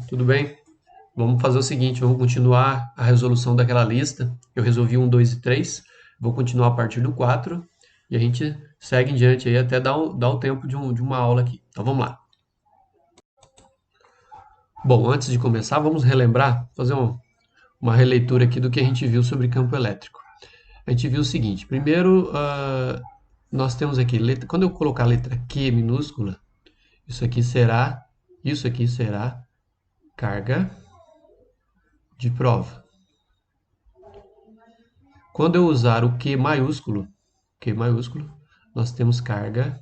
tudo bem? Vamos fazer o seguinte, vamos continuar a resolução daquela lista. Eu resolvi 1, 2 e 3. Vou continuar a partir do 4 e a gente segue em diante aí até dar o tempo de uma aula aqui. Então vamos lá. Bom, antes de começar, vamos relembrar, fazer uma releitura aqui do que a gente viu sobre campo elétrico. A gente viu o seguinte, primeiro nós temos aqui, quando eu colocar a letra Q minúscula, isso aqui será carga de prova. Quando eu usar o Q maiúsculo, nós temos carga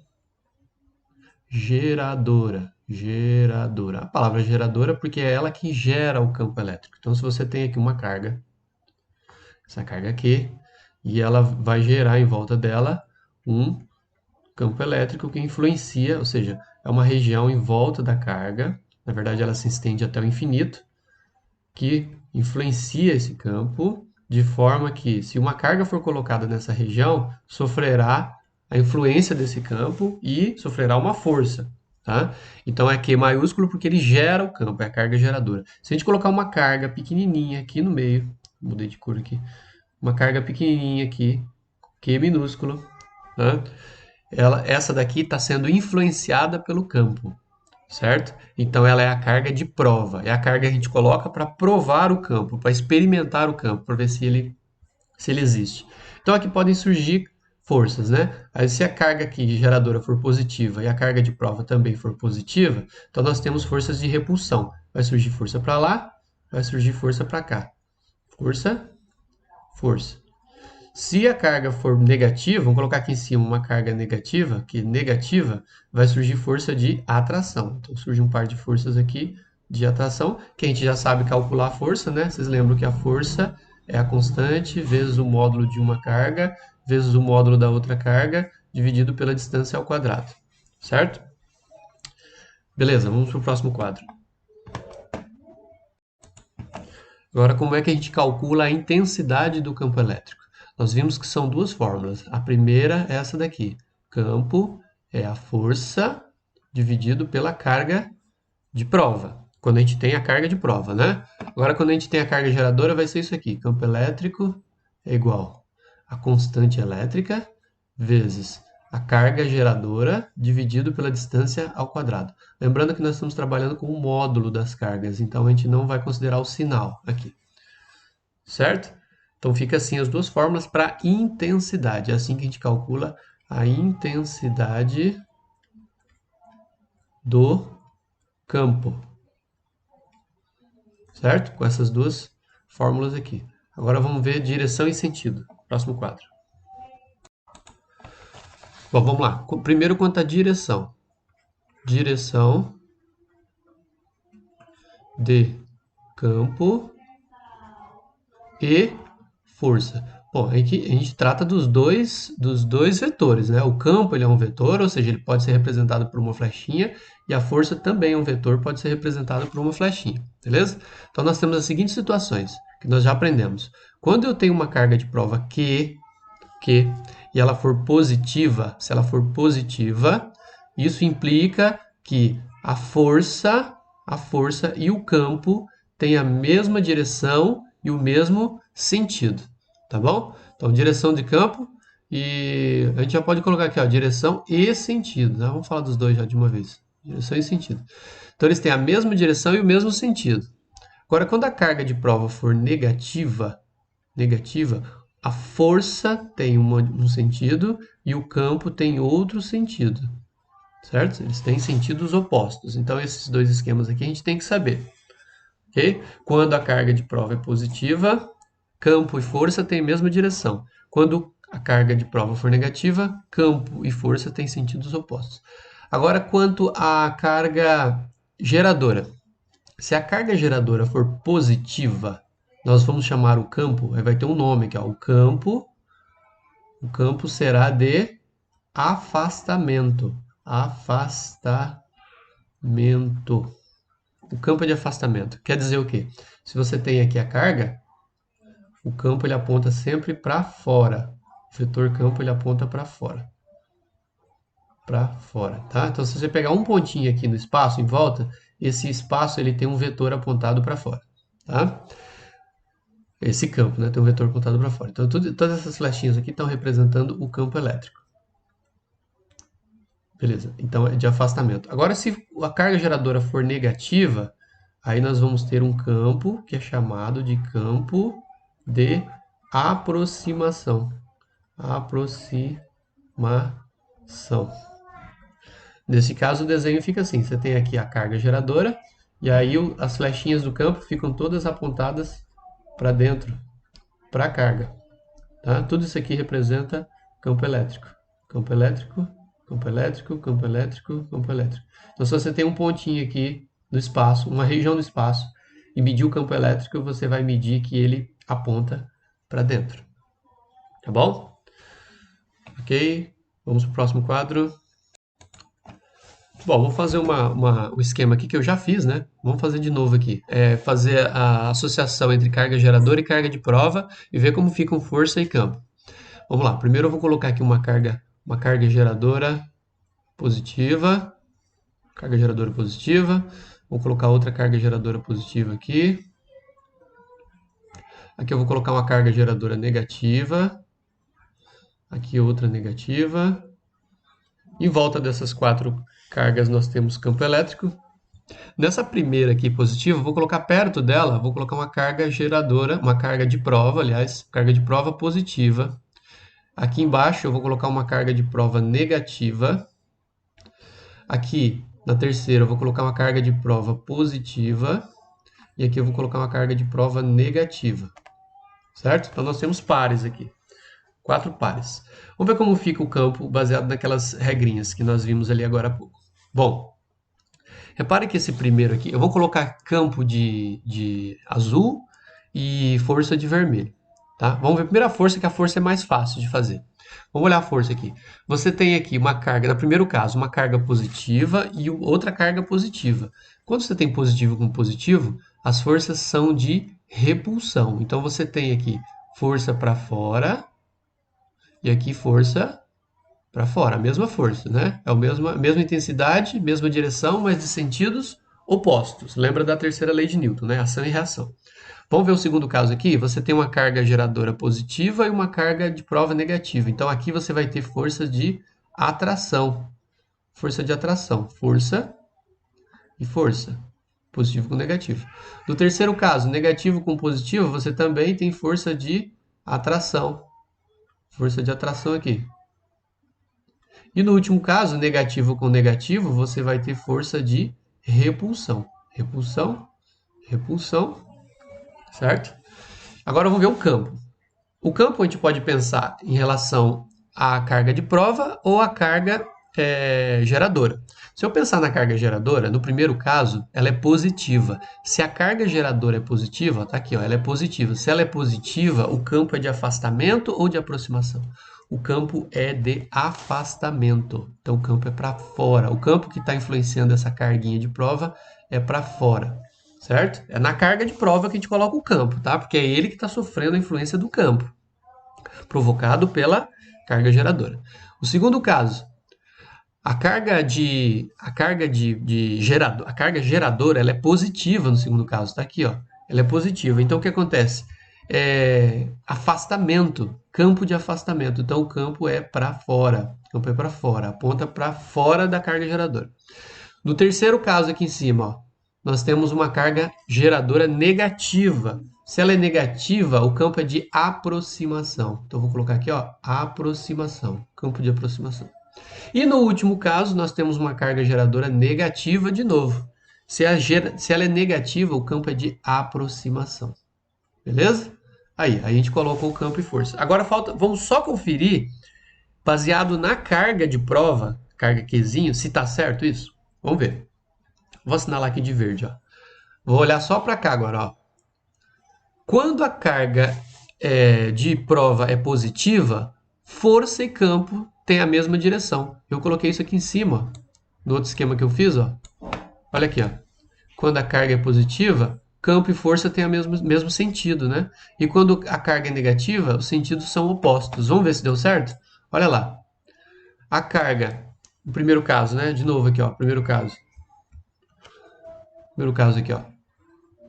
geradora. A palavra geradora porque é ela que gera o campo elétrico. Então, se você tem aqui uma carga, essa carga Q, e ela vai gerar em volta dela um campo elétrico que influencia, ou seja, é uma região em volta da carga, na verdade ela se estende até o infinito, que influencia esse campo, de forma que, se uma carga for colocada nessa região, sofrerá a influência desse campo e sofrerá uma força. Tá? Então é Q maiúsculo porque ele gera o campo, é a carga geradora. Se a gente colocar uma carga pequenininha aqui no meio, mudei de cor aqui, uma carga pequenininha aqui, Q minúsculo, né? Essa daqui está sendo influenciada pelo campo, certo? Então ela é a carga de prova, é a carga que a gente coloca para provar o campo, para experimentar o campo, para ver se ele existe. Então aqui podem surgir forças, né? Aí se a carga aqui geradora for positiva e a carga de prova também for positiva, então nós temos forças de repulsão. Vai surgir força para lá, vai surgir força para cá. Força, força. Se a carga for negativa, vamos colocar aqui em cima uma carga negativa, que negativa, vai surgir força de atração. Então surge um par de forças aqui de atração, que a gente já sabe calcular a força, né? Vocês lembram que a força é a constante vezes o módulo de uma carga, vezes o módulo da outra carga, dividido pela distância ao quadrado, certo? Beleza, vamos para o próximo quadro. Agora, como é que a gente calcula a intensidade do campo elétrico? Nós vimos que são duas fórmulas. A primeira é essa daqui. Campo é a força dividido pela carga de prova. Quando a gente tem a carga de prova, né? Agora, quando a gente tem a carga geradora, vai ser isso aqui. Campo elétrico é igual a constante elétrica vezes a carga geradora dividido pela distância ao quadrado. Lembrando que nós estamos trabalhando com o módulo das cargas, então a gente não vai considerar o sinal aqui. Certo? Então fica assim as duas fórmulas para intensidade. É assim que a gente calcula a intensidade do campo. Certo? Com essas duas fórmulas aqui. Agora vamos ver direção e sentido. Próximo quadro. Bom, vamos lá. Primeiro quanto à direção. Direção de campo e força. Bom, a gente trata dos dois vetores, né? O campo ele é um vetor, ou seja, ele pode ser representado por uma flechinha, e a força também é um vetor, pode ser representado por uma flechinha, beleza? Então nós temos as seguintes situações, que nós já aprendemos. Quando eu tenho uma carga de prova Q, e ela for positiva, se ela for positiva, isso implica que a força e o campo têm a mesma direção e o mesmo sentido, tá bom? Então, direção de campo e a gente já pode colocar aqui, ó, direção e sentido, né? Vamos falar dos dois já de uma vez, direção e sentido. Então, eles têm a mesma direção e o mesmo sentido. Agora, quando a carga de prova for negativa, a força tem um sentido e o campo tem outro sentido, certo? Eles têm sentidos opostos. Então, esses dois esquemas aqui a gente tem que saber. Okay? Quando a carga de prova é positiva, campo e força têm a mesma direção. Quando a carga de prova for negativa, campo e força têm sentidos opostos. Agora, quanto à carga geradora. Se a carga geradora for positiva, nós vamos chamar o campo, aí vai ter um nome aqui, ó, o campo será de afastamento. O campo é de afastamento. Quer dizer o quê? Se você tem aqui a carga, o campo ele aponta sempre para fora. O vetor campo ele aponta para fora. Tá? Então, se você pegar um pontinho aqui no espaço em volta, esse espaço ele tem um vetor apontado para fora, tá? Esse campo, né, tem um vetor apontado para fora. Então, todas essas flechinhas aqui estão representando o campo elétrico. Beleza, então é de afastamento. Agora, se a carga geradora for negativa, aí nós vamos ter um campo que é chamado de campo de aproximação. Aproximação. Nesse caso, o desenho fica assim: você tem aqui a carga geradora, e aí as flechinhas do campo ficam todas apontadas para dentro, para a carga. Tá? Tudo isso aqui representa campo elétrico. Campo elétrico, campo elétrico, campo elétrico, campo elétrico. Então, se você tem um pontinho aqui no espaço, uma região do espaço, e medir o campo elétrico, você vai medir que ele aponta para dentro. Tá bom? Ok? Vamos para o próximo quadro. Bom, vou fazer um esquema aqui que eu já fiz, né? Vamos fazer de novo aqui. Fazer a associação entre carga geradora e carga de prova e ver como ficam força e campo. Vamos lá. Primeiro eu vou colocar aqui uma carga geradora positiva. Carga geradora positiva. Vou colocar outra carga geradora positiva aqui. Aqui eu vou colocar uma carga geradora negativa. Aqui outra negativa. Em volta dessas 4 cargas nós temos campo elétrico. Nessa primeira aqui positiva, vou colocar perto dela, vou colocar uma carga geradora, uma carga de prova, aliás, carga de prova positiva. Aqui embaixo eu vou colocar uma carga de prova negativa. Aqui na terceira eu vou colocar uma carga de prova positiva. E aqui eu vou colocar uma carga de prova negativa. Certo? Então nós temos pares aqui. 4 pares. Vamos ver como fica o campo baseado naquelas regrinhas que nós vimos ali agora há pouco. Bom, repare que esse primeiro aqui, eu vou colocar campo de azul e força de vermelho. Tá? Vamos ver a primeira força, que a força é mais fácil de fazer. Vamos olhar a força aqui. Você tem aqui uma carga, no primeiro caso, uma carga positiva e outra carga positiva. Quando você tem positivo com positivo, as forças são de repulsão. Então você tem aqui força para fora e aqui força para fora, a mesma força, né? É a mesma intensidade, mesma direção, mas de sentidos opostos. Lembra da terceira lei de Newton, né? Ação e reação. Vamos ver o segundo caso aqui? Você tem uma carga geradora positiva e uma carga de prova negativa. Então, aqui você vai ter força de atração. Força de atração. Força e força. Positivo com negativo. No terceiro caso, negativo com positivo, você também tem força de atração. Força de atração aqui. E no último caso, negativo com negativo, você vai ter força de repulsão. Repulsão, repulsão, certo? Agora vamos ver o campo. O campo a gente pode pensar em relação à carga de prova ou à carga geradora. Se eu pensar na carga geradora, no primeiro caso, ela é positiva. Se a carga geradora é positiva, tá aqui, ó, ela é positiva. Se ela é positiva, o campo é de afastamento ou de aproximação? O campo é de afastamento. Então, o campo é para fora. O campo que está influenciando essa carguinha de prova é para fora, certo? É na carga de prova que a gente coloca o campo, tá? Porque é ele que está sofrendo a influência do campo, provocado pela carga geradora. O segundo caso, a carga geradora, ela é positiva no segundo caso, tá aqui, ó. Ela é positiva. Então, o que acontece? Afastamento, campo de afastamento. Então, o campo é para fora. O campo é para fora, aponta para fora da carga geradora. No terceiro caso aqui em cima, ó, nós temos uma carga geradora negativa. Se ela é negativa, o campo é de aproximação. Então, vou colocar aqui, ó, aproximação, campo de aproximação. E no último caso, nós temos uma carga geradora negativa de novo. Se ela é negativa, o campo é de aproximação. Beleza? Aí, a gente colocou o campo e força. Agora vamos só conferir, baseado na carga de prova, carga Qzinho, se está certo isso. Vamos ver. Vou assinalar aqui de verde, ó. Vou olhar só para cá agora, ó. Quando a carga de prova é positiva, força e campo têm a mesma direção. Eu coloquei isso aqui em cima, ó, no outro esquema que eu fiz, ó. Olha aqui, ó. Quando a carga é positiva, campo e força têm o mesmo sentido, né? E quando a carga é negativa, os sentidos são opostos. Vamos ver se deu certo? Olha lá. A carga, no primeiro caso, né? De novo aqui, ó, primeiro caso. Primeiro caso aqui, ó.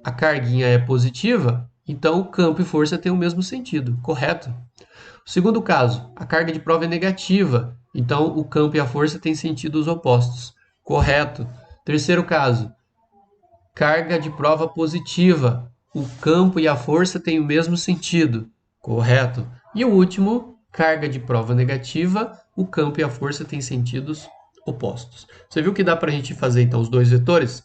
A carguinha é positiva, então o campo e força têm o mesmo sentido, correto? O segundo caso, a carga de prova é negativa, então o campo e a força têm sentidos opostos, correto? Terceiro caso, carga de prova positiva, o campo e a força têm o mesmo sentido, correto? E o último, carga de prova negativa, o campo e a força têm sentidos opostos. Você viu que dá para a gente fazer então os dois vetores,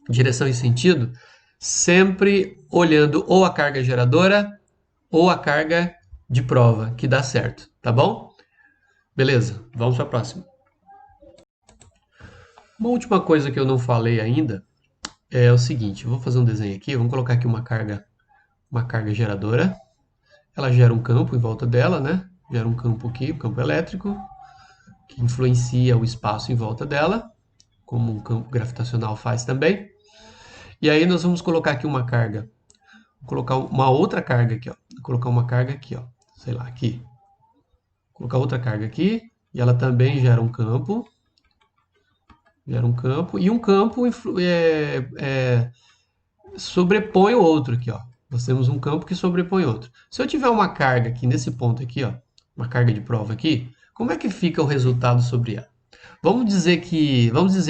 direção e sentido, sempre olhando ou a carga geradora ou a carga de prova, que dá certo, tá bom? Beleza, vamos para a próxima. Uma última coisa que eu não falei ainda é o seguinte, eu vou fazer um desenho aqui, vamos colocar aqui uma carga geradora. Ela gera um campo em volta dela, né? Gera um campo aqui, um campo elétrico, que influencia o espaço em volta dela, como um campo gravitacional faz também. E aí nós vamos colocar aqui uma carga. Vou colocar uma outra carga aqui, ó. Vou colocar uma carga aqui, ó. Sei lá, aqui. Vou colocar outra carga aqui, e ela também gera um campo. Gera um campo, e um campo sobrepõe o outro aqui, ó. Nós temos um campo que sobrepõe outro. Se eu tiver uma carga aqui nesse ponto aqui, ó, uma carga de prova aqui, como é que fica o resultado sobre ela? Vamos dizer que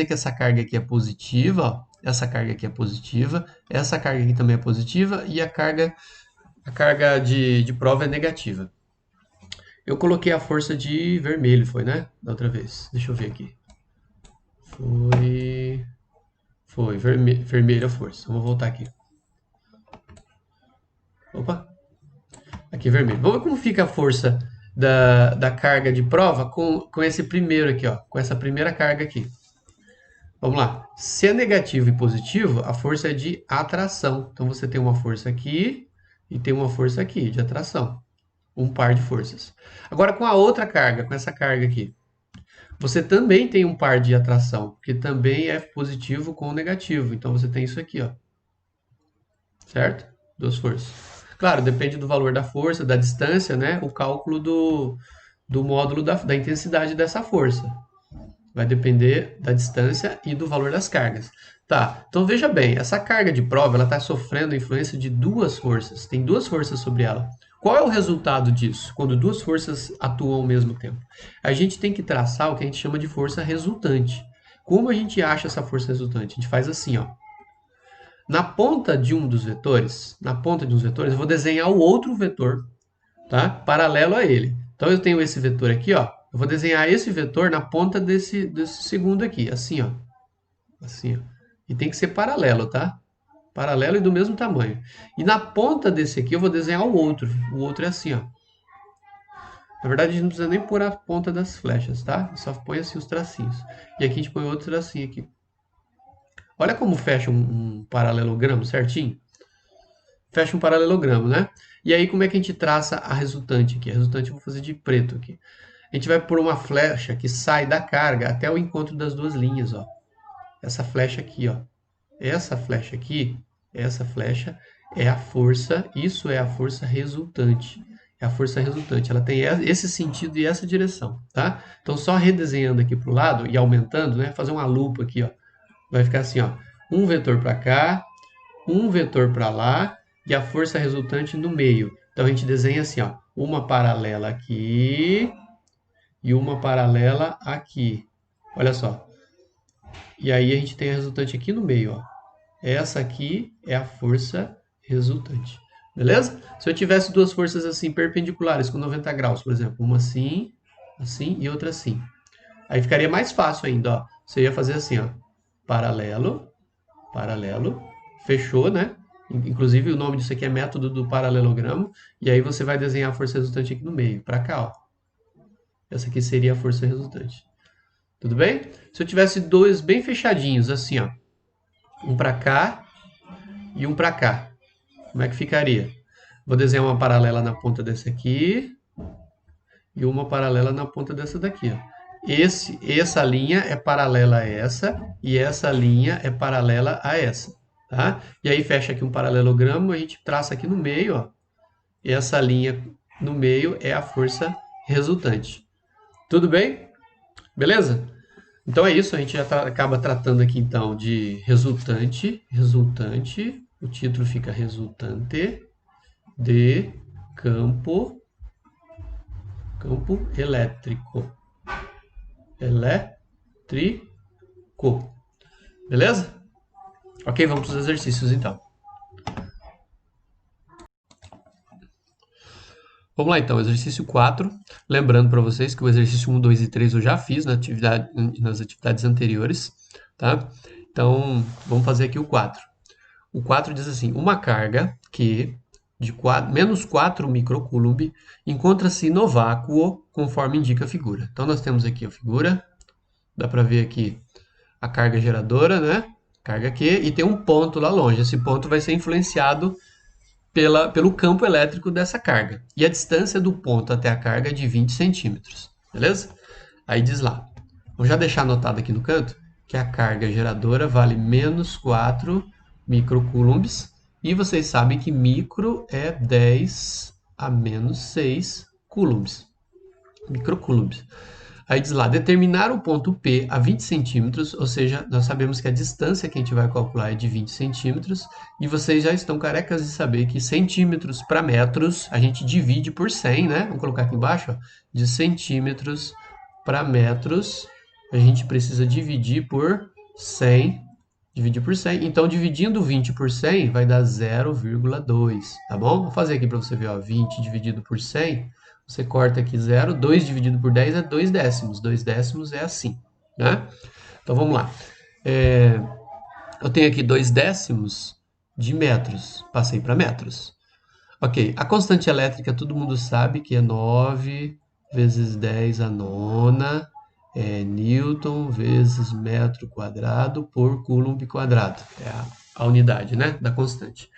essa carga aqui é positiva, ó, essa carga aqui é positiva, essa carga aqui também é positiva e a carga de prova é negativa. Eu coloquei a força de vermelho, foi, né? Da outra vez. Deixa eu ver aqui. Foi vermelho a força. Vamos voltar aqui. Opa, aqui vermelho. Vamos ver como fica a força da carga de prova com esse primeiro aqui, ó, com essa primeira carga aqui. Vamos lá. Se é negativo e positivo, a força é de atração. Então você tem uma força aqui e tem uma força aqui de atração. Um par de forças. Agora com a outra carga, com essa carga aqui, você também tem um par de atração, que também é positivo com negativo. Então você tem isso aqui, ó. Certo? Duas forças. Claro, depende do valor da força, da distância, né? O cálculo do módulo da intensidade dessa força. Vai depender da distância e do valor das cargas. Tá, então veja bem, essa carga de prova ela está sofrendo a influência de duas forças. Tem duas forças sobre ela. Qual é o resultado disso, quando duas forças atuam ao mesmo tempo? A gente tem que traçar o que a gente chama de força resultante. Como a gente acha essa força resultante? A gente faz assim, ó. Na ponta de um dos vetores, eu vou desenhar o outro vetor, tá? Paralelo a ele. Então eu tenho esse vetor aqui, ó. Eu vou desenhar esse vetor na ponta desse segundo aqui, assim, ó. Assim, ó. E tem que ser paralelo, tá? Paralelo e do mesmo tamanho. E na ponta desse aqui eu vou desenhar o outro. O outro é assim, ó. Na verdade, a gente não precisa nem pôr a ponta das flechas, tá? Só põe assim os tracinhos. E aqui a gente põe outro tracinho aqui. Olha como fecha um paralelogramo certinho. Fecha um paralelogramo, né? E aí, como é que a gente traça a resultante aqui? A resultante eu vou fazer de preto aqui. A gente vai pôr uma flecha que sai da carga até o encontro das duas linhas, ó. Essa flecha aqui, ó. Essa flecha aqui, essa flecha é a força, isso é a força resultante. É a força resultante, ela tem esse sentido e essa direção, tá? Então, só redesenhando aqui para o lado e aumentando, né? Fazer uma lupa aqui, ó. Vai ficar assim, ó. Um vetor para cá, um vetor para lá e a força resultante no meio. Então, a gente desenha assim, ó. Uma paralela aqui e uma paralela aqui. Olha só. E aí a gente tem a resultante aqui no meio, ó. Essa aqui é a força resultante. Beleza? Se eu tivesse duas forças assim perpendiculares com 90 graus, por exemplo, uma assim, assim e outra assim. Aí ficaria mais fácil ainda, ó. Você ia fazer assim, ó. Paralelo, paralelo, fechou, né? Inclusive o nome disso aqui é método do paralelogramo. E aí você vai desenhar a força resultante aqui no meio, para cá, ó. Essa aqui seria a força resultante. Tudo bem? Se eu tivesse dois bem fechadinhos, assim, ó. Um para cá e um para cá. Como é que ficaria? Vou desenhar uma paralela na ponta desse aqui e uma paralela na ponta dessa daqui, ó. Essa linha é paralela a essa e essa linha é paralela a essa, tá? E aí fecha aqui um paralelogramo, a gente traça aqui no meio, ó. E essa linha no meio é a força resultante. Tudo bem? Beleza? Então é isso, a gente já acaba tratando aqui então de resultante, o título fica resultante de campo, elétrico, beleza? Ok, vamos para os exercícios então. Vamos lá então, exercício 4. Lembrando para vocês que o exercício 1, 2 e 3 eu já fiz nas atividades anteriores, tá? Então, vamos fazer aqui o 4. O 4 diz assim: uma carga que de menos 4 microcoulomb encontra-se no vácuo, conforme indica a figura. Então, nós temos aqui a figura, dá para ver aqui a carga geradora, né? Carga Q, e tem um ponto lá longe. Esse ponto vai ser influenciado pelo campo elétrico dessa carga. E a distância do ponto até a carga é de 20 centímetros, beleza? Aí diz lá, vou já deixar anotado aqui no canto, que a carga geradora vale menos 4 microcoulombs, e vocês sabem que micro é 10 a menos 6 coulombs, microcoulombs. Aí diz lá, determinar o ponto P a 20 centímetros, ou seja, nós sabemos que a distância que a gente vai calcular é de 20 centímetros, e vocês já estão carecas de saber que centímetros para metros a gente divide por 100, né? Vamos colocar aqui embaixo, ó, de centímetros para metros, a gente precisa dividir por 100, dividir por 100. Então, dividindo 20 por 100 vai dar 0,2, tá bom? Vou fazer aqui para você ver, ó, 20 dividido por 100, você corta aqui 0, 2 dividido por 10 é 2 décimos. 2 décimos é assim, né? Então, vamos lá. Eu tenho aqui 2 décimos de metros. Passei para metros. Ok, a constante elétrica todo mundo sabe que é 9 vezes 10 a nona newton vezes metro quadrado por coulomb quadrado. É a unidade, né, da constante.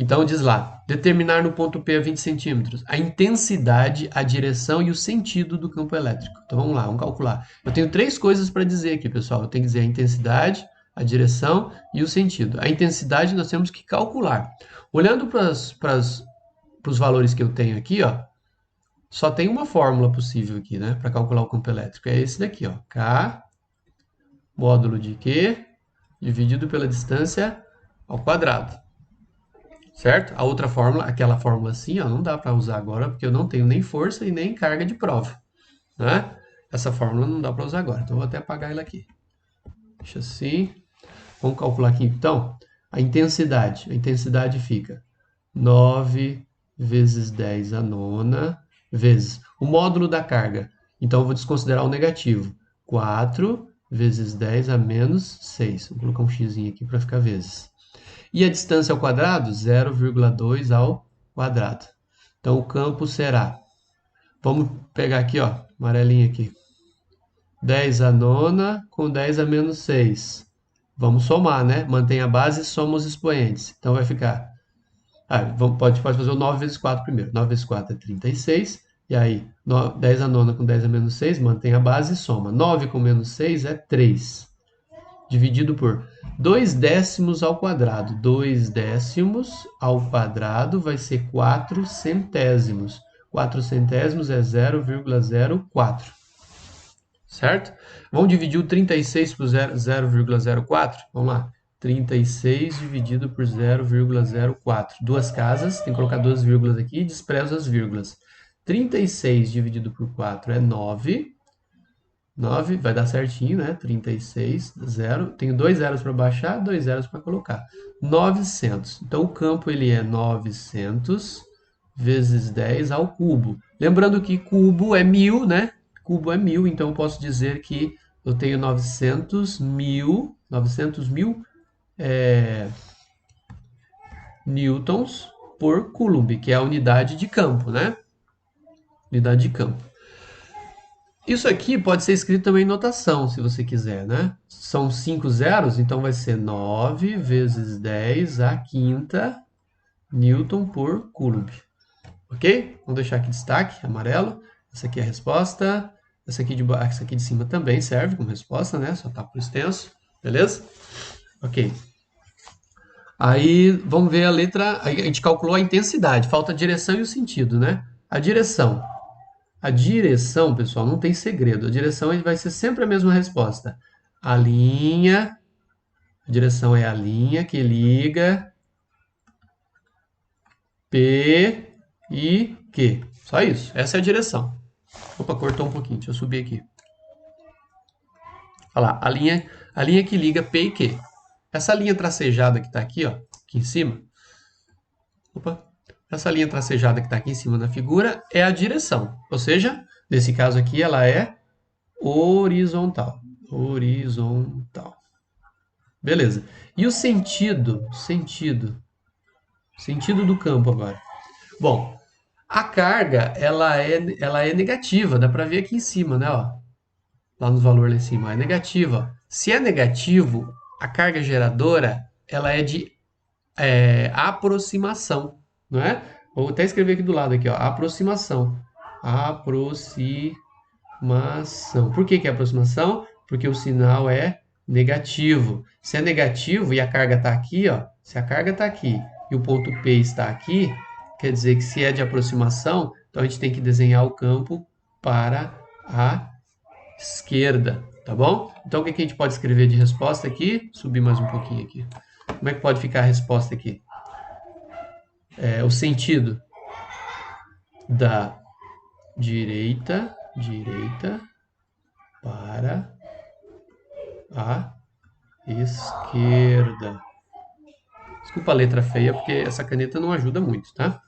Então diz lá, determinar no ponto P a 20 centímetros a intensidade, a direção e o sentido do campo elétrico. Então vamos lá, vamos calcular. Eu tenho 3 coisas para dizer aqui, pessoal. Eu tenho que dizer a intensidade, a direção e o sentido. A intensidade nós temos que calcular. Olhando para os valores que eu tenho aqui, ó, só tem uma fórmula possível aqui, né, para calcular o campo elétrico. É esse daqui, ó, K módulo de Q dividido pela distância ao quadrado. Certo? A outra fórmula, aquela fórmula assim, ó, não dá para usar agora, porque eu não tenho nem força e nem carga de prova, né? Essa fórmula não dá para usar agora, então eu vou até apagar ela aqui. Deixa assim. Vamos calcular aqui, então, a intensidade. A intensidade fica 9 vezes 10 a nona, vezes o módulo da carga. Então, eu vou desconsiderar o negativo. 4 vezes 10 a menos 6. Vou colocar um x aqui para ficar vezes. E a distância ao quadrado? 0,2 ao quadrado. Então, o campo será... Vamos pegar aqui, ó, amarelinho aqui. 10 a nona com 10 a menos 6. Vamos somar, né? Mantém a base e soma os expoentes. Então, vai ficar... pode fazer o 9 vezes 4 primeiro. 9 vezes 4 é 36. E aí, 10 a nona com 10 a menos 6, mantém a base e soma. 9 com menos 6 é 3. Dividido por 2 décimos ao quadrado. 2 décimos ao quadrado vai ser 4 centésimos. 4 centésimos é 0,04. Certo? Vamos dividir o 36 por 0,04? Vamos lá. 36 dividido por 0,04. Duas casas, tem que colocar duas vírgulas aqui e desprezo as vírgulas. 36 dividido por 4 é 9. 9, vai dar certinho, né? 36, 0. Tenho 2 zeros para baixar, 2 zeros para colocar. 900. Então, o campo ele é 900 vezes 10 ao cubo. Lembrando que cubo é 1000, né? Cubo é 1000, então eu posso dizer que eu tenho 900 mil newtons por coulomb, que é a unidade de campo, né? Unidade de campo. Isso aqui pode ser escrito também em notação, se você quiser, né? São 5 zeros, então vai ser 9 vezes 10 a quinta newton por coulomb. Ok? Vamos deixar aqui destaque, amarelo. Essa aqui é a resposta. Essa aqui de cima também serve como resposta, né? Só tá por extenso. Beleza? Ok. Aí, vamos ver a letra... A gente calculou a intensidade. Falta a direção e o sentido, né? A direção, pessoal, não tem segredo. A direção vai ser sempre a mesma resposta. a linha, a direção é a linha que liga P e Q. Só isso, essa é a direção. Opa, cortou um pouquinho, deixa eu subir aqui. Olha lá, a linha que liga P e Q. Essa linha tracejada que está aqui, ó, aqui em cima. Opa, essa linha tracejada que está aqui em cima na figura é a direção. Ou seja, nesse caso aqui, ela é horizontal. Horizontal. Beleza. E o sentido? Sentido do campo agora. Bom, a carga, ela é negativa. Dá para ver aqui em cima, né? Ó, lá no valor lá em cima. É negativa. Se é negativo, a carga geradora, ela é de aproximação, não é? Vou até escrever aqui do lado aqui, ó, aproximação. Aproximação. Por que que é aproximação? Porque o sinal é negativo. Se é negativo e a carga está aqui, ó, se a carga está aqui e o ponto P está aqui, quer dizer que se é de aproximação, então a gente tem que desenhar o campo para a esquerda, tá bom? Então o que que a gente pode escrever de resposta aqui? Subir mais um pouquinho aqui. Como é que pode ficar a resposta aqui? O sentido da direita para a esquerda. Desculpa a letra feia, porque essa caneta não ajuda muito, tá?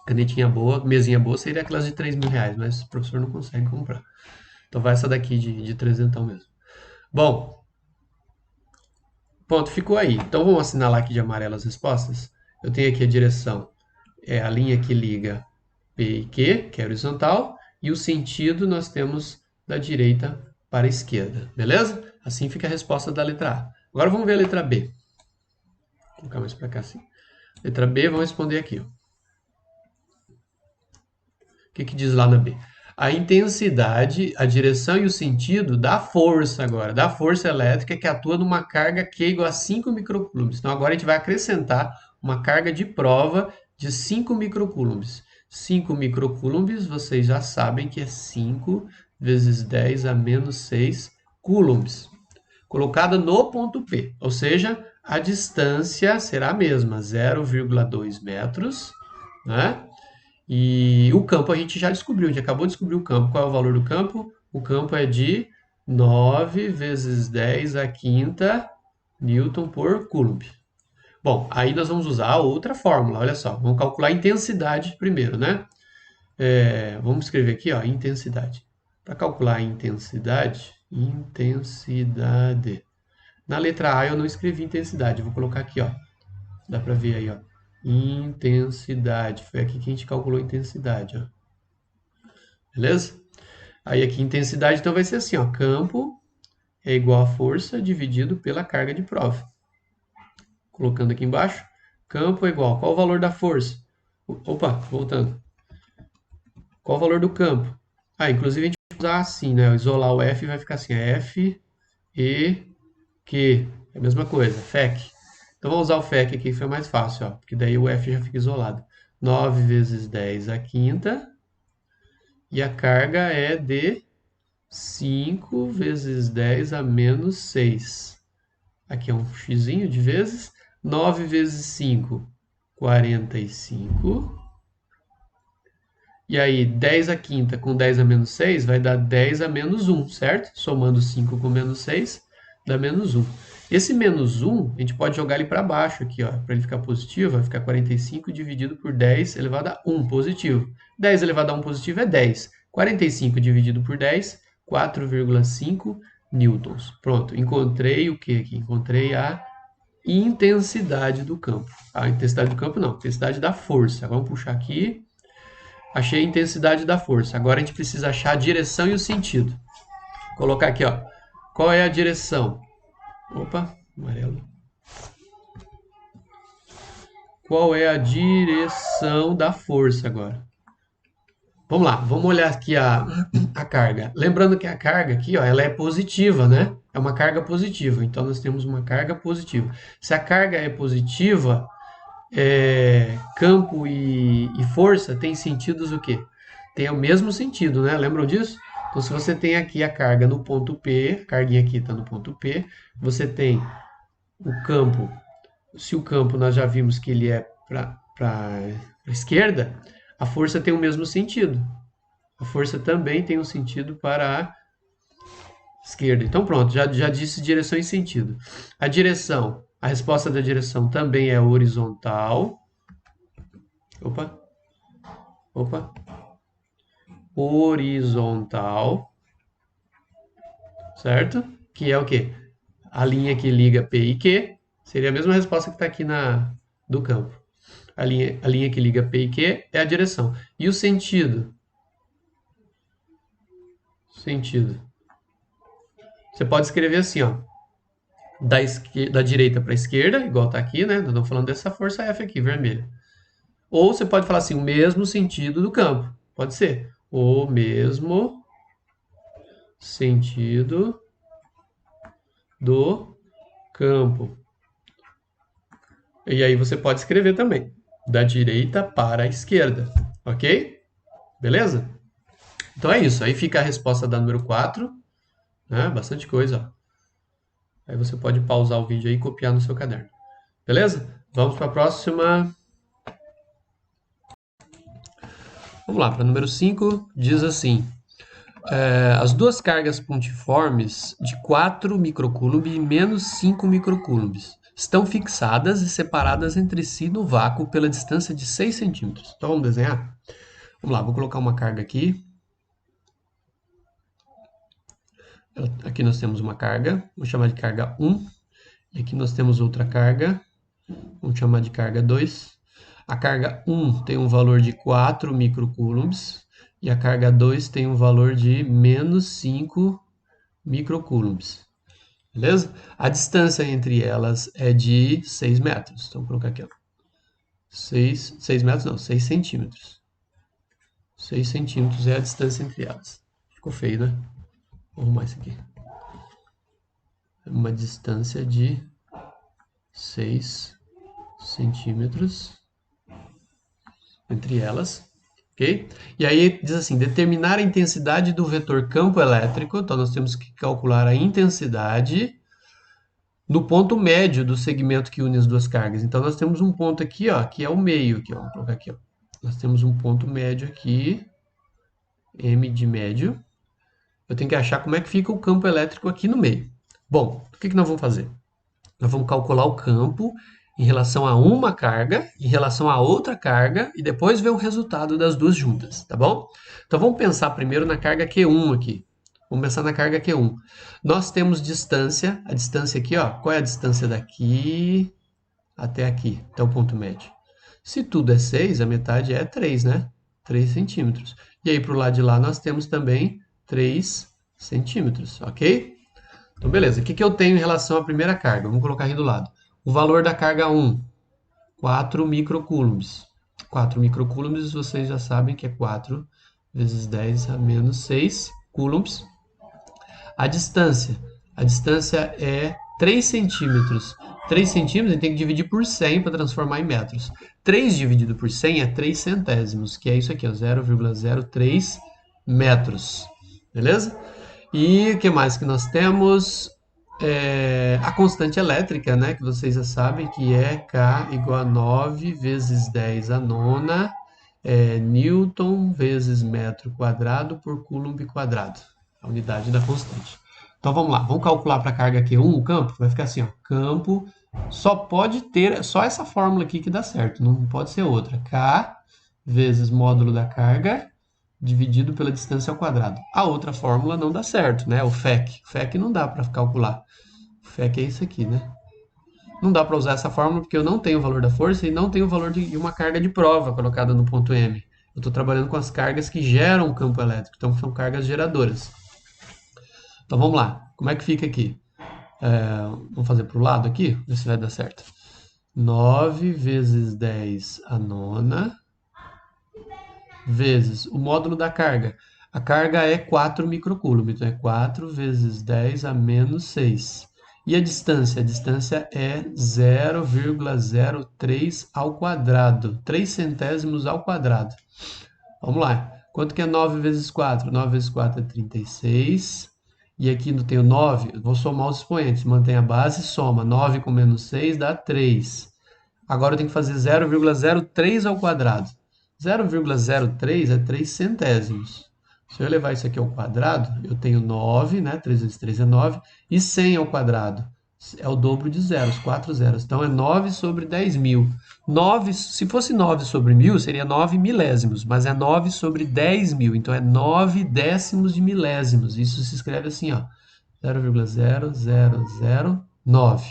Canetinha boa, mesinha boa, seria aquelas de R$ 3.000, mas o professor não consegue comprar. Então vai essa daqui de trezentão mesmo. Bom, ponto, ficou aí. Então vamos assinalar aqui de amarelo as respostas. Eu tenho aqui a direção, é a linha que liga P e Q, que é horizontal, e o sentido nós temos da direita para a esquerda, beleza? Assim fica a resposta da letra A. Agora vamos ver a letra B. Vou colocar mais para cá assim. Letra B, vamos responder aqui. Ó. O que que diz lá na B? A intensidade, a direção e o sentido da força agora, da força elétrica que atua numa carga Q igual a 5 microcoulombs. Então agora a gente vai acrescentar uma carga de prova de 5 microcoulombs. 5 microcoulombs, vocês já sabem que é 5 vezes 10 a menos 6 coulombs. Colocada no ponto P, ou seja, a distância será a mesma, 0,2 metros, né? E o campo a gente já descobriu, a gente acabou de descobrir o campo. Qual é o valor do campo? O campo é de 9 vezes 10 a quinta Newton por Coulomb. Bom, aí nós vamos usar a outra fórmula, olha só. Vamos calcular a intensidade primeiro, né? Vamos escrever aqui, ó, intensidade. Para calcular a intensidade, Na letra A eu não escrevi intensidade, vou colocar aqui, ó. Dá para ver aí, ó. Intensidade. Foi aqui que a gente calculou a intensidade, ó. Beleza? Aí aqui intensidade, então vai ser assim, ó. Campo é igual a força dividido pela carga de prova. Colocando aqui embaixo. Campo é igual. Qual o valor da força? Opa, voltando. Qual o valor do campo? Inclusive a gente vai usar assim, né? Isolar o F vai ficar assim, F, E, Q. É a mesma coisa, FEC. Então vamos usar o FEC aqui, que foi mais fácil, ó, porque daí o F já fica isolado. 9 vezes 10 a quinta. E a carga é de 5 vezes 10 a menos 6. Aqui é um xizinho de vezes. 9 vezes 5, 45. E aí, 10 a quinta com 10 a menos 6 vai dar 10 a menos 1, certo? Somando 5 com menos 6, dá menos 1. Esse menos 1, a gente pode jogar ele para baixo aqui, ó, para ele ficar positivo, vai ficar 45 dividido por 10 elevado a 1 positivo. 10 elevado a 1 positivo é 10. 45 dividido por 10, 4,5 newtons. Pronto, encontrei o que aqui? Encontrei a intensidade do campo. A intensidade do campo não, a intensidade da força. Vamos puxar aqui. Achei a intensidade da força. Agora a gente precisa achar a direção e o sentido. Vou colocar aqui, ó. Qual é a direção? Opa, amarelo. Qual é a direção da força agora? Vamos lá, vamos olhar aqui a carga. Lembrando que a carga aqui, ó, ela é positiva, né? É uma carga positiva. Então nós temos uma carga positiva. Se a carga é positiva, campo e força tem sentidos o quê? Tem o mesmo sentido, né? Lembram disso? Então, se você tem aqui a carga no ponto P, a carguinha aqui está no ponto P, você tem o campo, se o campo nós já vimos que ele é para a esquerda, a força tem o mesmo sentido. A força também tem um sentido para a esquerda. Então pronto, já disse direção e sentido. A direção, a resposta da direção também é horizontal. Opa. Horizontal. Certo? Que é o quê? A linha que liga P e Q. Seria a mesma resposta que está aqui do campo. A linha que liga P e Q é a direção. E o sentido? Sentido. Você pode escrever assim, ó. Da direita para a esquerda, igual está aqui, né? Nós estamos falando dessa força F aqui, vermelha. Ou você pode falar assim, o mesmo sentido do campo. Pode ser. O mesmo sentido do campo. E aí você pode escrever também. Da direita para a esquerda. Ok? Beleza? Então é isso. Aí fica a resposta da número 4. Né? Bastante coisa, ó. Aí você pode pausar o vídeo aí e copiar no seu caderno. Beleza? Vamos para a próxima. Vamos lá, para o número 5, diz assim. As duas cargas pontiformes de 4 microcoulomb e menos 5 microcoulomb estão fixadas e separadas entre si no vácuo pela distância de 6 centímetros. Então vamos desenhar? Vamos lá, vou colocar uma carga aqui. Aqui nós temos uma carga, vou chamar de carga 1. E aqui nós temos outra carga, vamos chamar de carga 2. A carga 1 tem um valor de 4 microcoulombs e a carga 2 tem um valor de menos 5 microcoulombs. Beleza? A distância entre elas é de 6 metros. Então, vou colocar aqui, ó. 6 metros não, 6 centímetros. 6 centímetros é a distância entre elas. Ficou feio, né? Vou arrumar isso aqui. Uma distância de 6 centímetros entre elas, ok? E aí diz assim, determinar a intensidade do vetor campo elétrico, então nós temos que calcular a intensidade no ponto médio do segmento que une as duas cargas. Então nós temos um ponto aqui, ó, que é o meio, aqui, ó, vou colocar aqui, ó. Nós temos um ponto médio aqui, M de médio. Eu tenho que achar como é que fica o campo elétrico aqui no meio. Bom, o que nós vamos fazer? Nós vamos calcular o campo em relação a uma carga, em relação a outra carga, e depois ver o resultado das duas juntas, tá bom? Então vamos pensar primeiro na carga Q1 aqui. Vamos pensar na carga Q1. Nós temos distância, a distância aqui, ó, qual é a distância daqui até aqui, até o ponto médio? Se tudo é 6, a metade é 3, né? 3 centímetros. E aí, para o lado de lá, nós temos também 3 centímetros, ok? Então, beleza. O que eu tenho em relação à primeira carga? Vamos colocar aqui do lado. O valor da carga 1, 4 microcoulombs. 4 microcoulombs, vocês já sabem que é 4 vezes 10 a menos 6 coulombs. A distância é 3 centímetros. 3 centímetros a gente tem que dividir por 100 para transformar em metros. 3 dividido por 100 é 3 centésimos, que é isso aqui, 0,03 metros. Beleza? E o que mais que nós temos? A constante elétrica, né, que vocês já sabem que é K igual a 9 vezes 10 a nona Newton vezes metro quadrado por coulomb quadrado, a unidade da constante. Então vamos lá, vamos calcular para a carga Q1 o campo, vai ficar assim, ó, campo só pode ter, só essa fórmula aqui que dá certo, não pode ser outra, K vezes módulo da carga dividido pela distância ao quadrado. A outra fórmula não dá certo, né? O FEC. O FEC não dá para calcular. O FEC é isso aqui, né? Não dá para usar essa fórmula porque eu não tenho o valor da força e não tenho o valor de uma carga de prova colocada no ponto M. Eu estou trabalhando com as cargas que geram o campo elétrico, então são cargas geradoras. Então vamos lá. Como é que fica aqui? Vamos fazer para o lado aqui, ver se vai dar certo. 9 vezes 10 a nona vezes o módulo da carga. A carga é 4 microcoulomb, então é 4 vezes 10 a menos 6. E a distância? A distância é 0,03 ao quadrado, 3 centésimos ao quadrado. Vamos lá. Quanto que é 9 vezes 4? 9 vezes 4 é 36. E aqui não tenho 9, vou somar os expoentes. Mantém a base, soma. 9 com menos 6 dá 3. Agora eu tenho que fazer 0,03 ao quadrado. 0,03 é 3 centésimos. Se eu levar isso aqui ao quadrado, eu tenho 9, né? 3 vezes 3 é 9. E 100 ao quadrado é o dobro de zeros, 4 zeros. Então é 9 sobre 10.000. 9, se fosse 9 sobre 1.000, seria 9 milésimos. Mas é 9 sobre 10.000. Então é 9 décimos de milésimos. Isso se escreve assim, ó. 0,0009.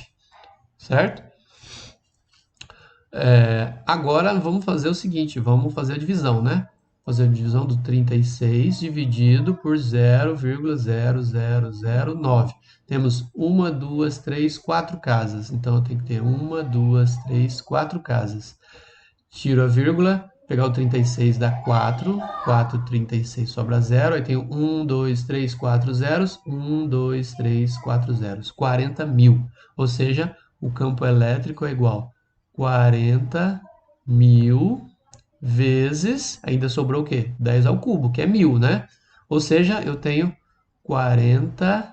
Certo? Agora vamos fazer o seguinte, vamos fazer a divisão, né? Fazer a divisão do 36 dividido por 0,0009. Temos 1, 2, 3, 4 casas. Então eu tenho que ter 1, 2, 3, 4 casas. Tiro a vírgula, pegar o 36 dá 4. 4, 36 sobra 0. Aí tenho 1, 2, 3, 4 zeros. 1, 2, 3, 4 zeros. 40.000. Ou seja, o campo elétrico é igual 40.000 vezes, ainda sobrou o quê? 10 ao cubo, que é 1.000, né? Ou seja, eu tenho 40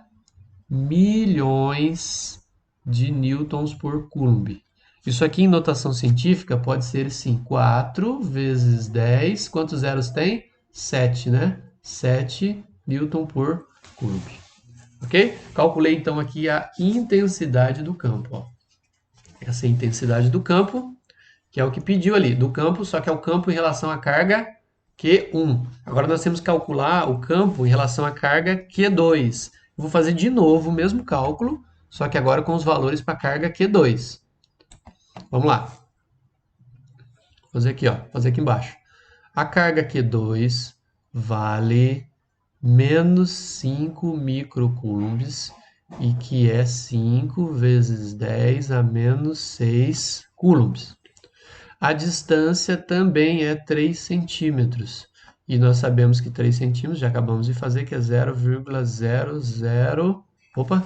milhões de newtons por coulomb. Isso aqui em notação científica pode ser, sim, 4 vezes 10. Quantos zeros tem? 7, né? 7 newton por coulomb. Ok? Calculei, então, aqui a intensidade do campo. Ó. Essa é a intensidade do campo, que é o que pediu ali, do campo, só que é o campo em relação à carga Q1. Agora nós temos que calcular o campo em relação à carga Q2. Eu vou fazer de novo o mesmo cálculo, só que agora com os valores para a carga Q2. Vamos lá. Vou fazer aqui, ó, fazer aqui embaixo. A carga Q2 vale menos 5 microcoulombs, e que é 5 vezes 10 a menos 6 coulombs. A distância também é 3 centímetros. E nós sabemos que 3 centímetros, já acabamos de fazer, que é 0,00... Opa!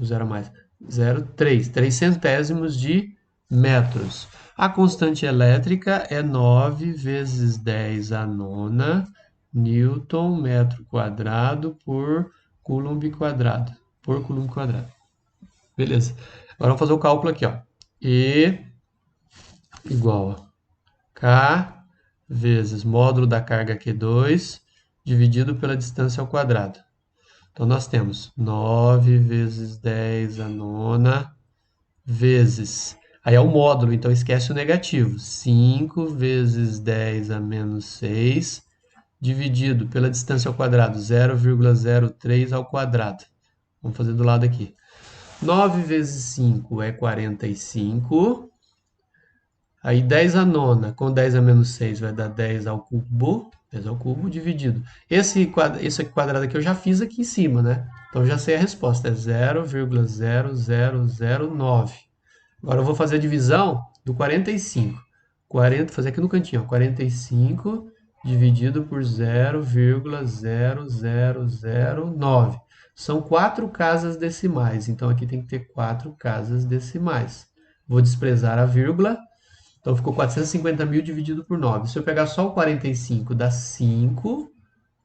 0 mais. 0,3. 3 centésimos de metros. A constante elétrica é 9 vezes 10 a nona Newton metro quadrado por coulomb quadrado. Por coulomb quadrado. Beleza. Agora vamos fazer o cálculo aqui, ó. E igual a K vezes módulo da carga Q2 dividido pela distância ao quadrado. Então, nós temos 9 vezes 10 a nona vezes... Aí é o módulo, então esquece o negativo. 5 vezes 10 a menos 6 dividido pela distância ao quadrado, 0,03 ao quadrado. Vamos fazer do lado aqui. 9 vezes 5 é 45. Aí 10 a nona com 10 a menos 6 vai dar 10 ao cubo. 10 ao cubo dividido. Esse quadrado aqui eu já fiz aqui em cima, né? Então já sei a resposta. É 0,0009. Agora eu vou fazer a divisão do 45. 40, fazer aqui no cantinho, ó, 45 dividido por 0,0009. São 4 casas decimais, então aqui tem que ter 4 casas decimais. Vou desprezar a vírgula, então ficou 450.000 dividido por 9. Se eu pegar só o 45, dá 5,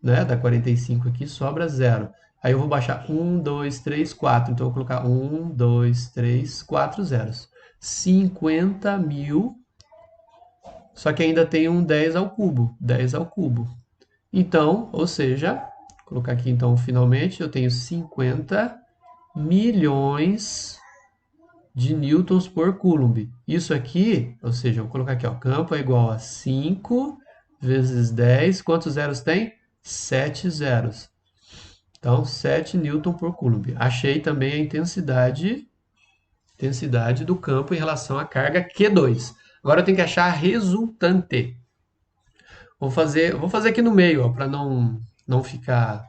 né? Dá 45 aqui, sobra 0. Aí eu vou baixar 1, 2, 3, 4. Então eu vou colocar 1, 2, 3, 4 zeros. 50.000, só que ainda tem um 10 ao cubo. 10 ao cubo. Então, ou seja, vou colocar aqui então finalmente, eu tenho 50 milhões de newtons por coulomb. Isso aqui, ou seja, eu vou colocar aqui, ó, campo é igual a 5 vezes 10. Quantos zeros tem? 7 zeros. Então, 7 newton por coulomb. Achei também a intensidade do campo em relação à carga Q2. Agora eu tenho que achar a resultante. Vou fazer aqui no meio, para não ficar,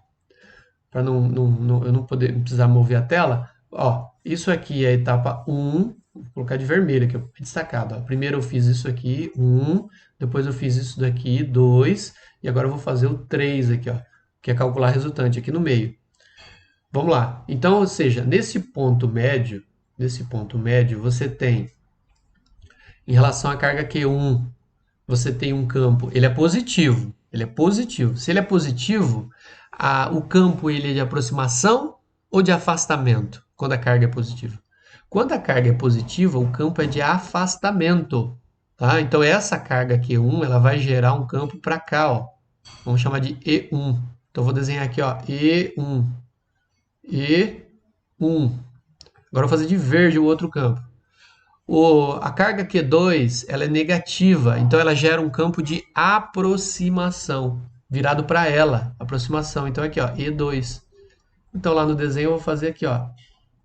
para eu não precisar mover a tela. Ó, isso aqui é a etapa 1, vou colocar de vermelho aqui, destacado. Ó. Primeiro eu fiz isso aqui, 1, depois eu fiz isso daqui, 2, e agora eu vou fazer o 3 aqui, ó, que é calcular a resultante aqui no meio. Vamos lá. Então, ou seja, nesse ponto médio, você tem, em relação à carga Q1, você tem um campo, ele é positivo, Ele é positivo. Se ele é positivo, o campo ele é de aproximação ou de afastamento, quando a carga é positiva. Quando a carga é positiva, o campo é de afastamento. Tá? Então, essa carga Q1 ela vai gerar um campo para cá. Ó. Vamos chamar de E1. Então, vou desenhar aqui ó, E1. E1. Agora, eu vou fazer de verde o outro campo. A carga Q2 ela é negativa, então ela gera um campo de aproximação, virado para ela, aproximação. Então aqui, ó, E2. Então lá no desenho eu vou fazer aqui, ó,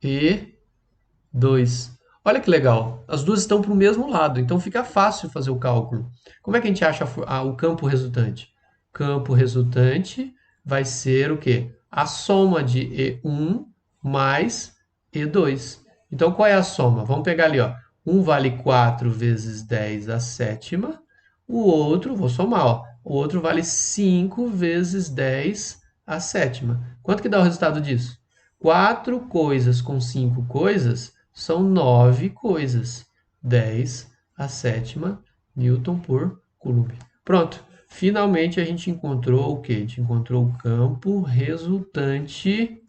E2. Olha que legal, as duas estão para o mesmo lado, então fica fácil fazer o cálculo. Como é que a gente acha o campo resultante? Campo resultante vai ser o quê? A soma de E1 mais E2. Então qual é a soma? Vamos pegar ali, ó. Um vale 4 vezes 10 à sétima. O outro, vou somar, ó. O outro vale 5 vezes 10 à sétima. Quanto que dá o resultado disso? 4 coisas com 5 coisas são 9 coisas. 10 à sétima Newton por Coulomb. Pronto. Finalmente a gente encontrou o quê? A gente encontrou o campo resultante,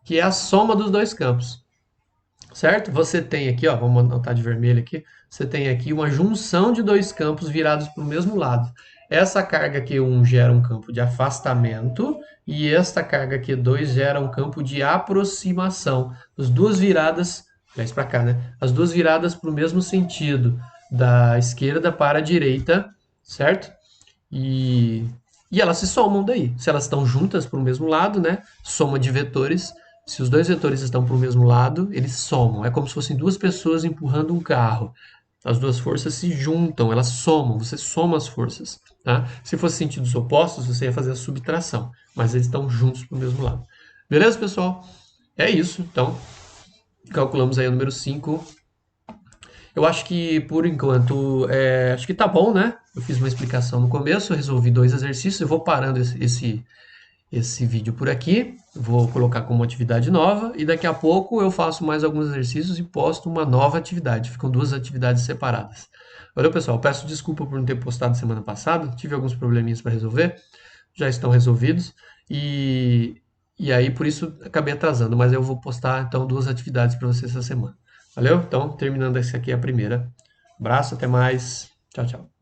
que é a soma dos dois campos. Certo? Você tem aqui, ó, vamos anotar de vermelho aqui, você tem aqui uma junção de dois campos virados para o mesmo lado. Essa carga Q1 gera um campo de afastamento e esta carga Q2 gera um campo de aproximação. As duas viradas, aliás, para cá, né? As duas viradas para o mesmo sentido, da esquerda para a direita, certo? E elas se somam daí. Se elas estão juntas para o mesmo lado, né? Soma de vetores. Se os dois vetores estão para o mesmo lado, eles somam. É como se fossem duas pessoas empurrando um carro. As duas forças se juntam, elas somam, você soma as forças. Tá? Se fosse sentidos opostos, você ia fazer a subtração. Mas eles estão juntos para o mesmo lado. Beleza, pessoal? É isso. Então, calculamos aí o número 5. Eu acho que, por enquanto, acho que tá bom, né? Eu fiz uma explicação no começo, eu resolvi 2 exercícios. Eu vou parando esse vídeo por aqui, vou colocar como atividade nova e daqui a pouco eu faço mais alguns exercícios e posto uma nova atividade. Ficam duas atividades separadas. Valeu, pessoal. Peço desculpa por não ter postado semana passada, tive alguns probleminhas para resolver, já estão resolvidos e aí por isso acabei atrasando, mas eu vou postar então duas atividades para vocês essa semana. Valeu? Então, terminando essa aqui a primeira. Abraço, até mais. Tchau, tchau.